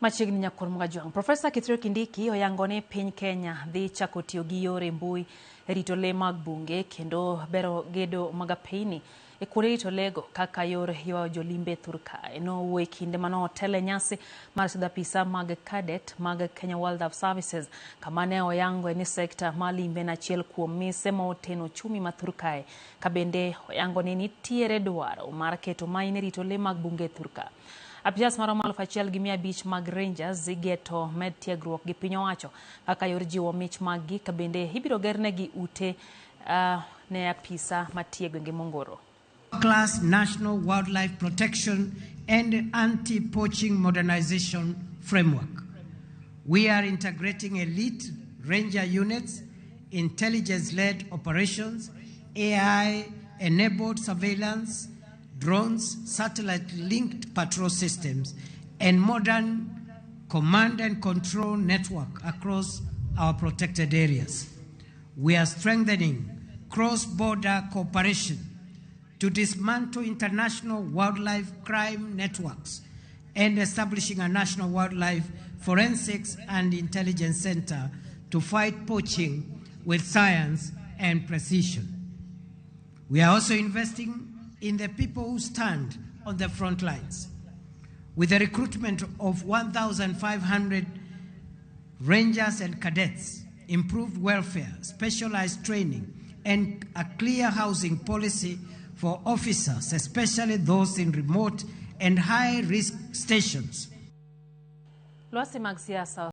Machiegni nyakor Mugajwang. Professor Kithure Kindiki oyango ni piny Kenya dhi chako tiyogi yore mbui rito le mag bunge kendo bero gedo mag apeyni e kuonde rito lego kaka yor ywayo jolimbe thurka. Nowuoyo e kinde mano tele nyasi mar sidho apisa mag cadet mag Kenya Wildlife Services kama ne oyango ni sekta mar limbe na achiel kuom mise ma oteno chumi ma thurkae ka bende oyango ni nitiere dwaro mar keto maine rito le mag bunge thurka. Apias maromo 1,500 mag Rangers igeto med tiegruok gi piny owacho kaka yor jiwo mich mag-gi ka bende ibiro gernegi ute ne apisa matiyo gwenge mongoro. Class National Wildlife Protection and Anti-Poaching Modernization Framework. We are integrating elite ranger units, intelligence-led operations, AI-enabled surveillance, drones, satellite-linked patrol systems, and modern command and control network across our protected areas. We are strengthening cross-border cooperation to dismantle international wildlife crime networks and establishing a national wildlife forensics and intelligence center to fight poaching with science and precision. We are also investing in the people who stand on the front lines. With the recruitment of 1,500 rangers and cadets, improved welfare, specialized training, and a clear housing policy for officers, especially those in remote and high-risk stations.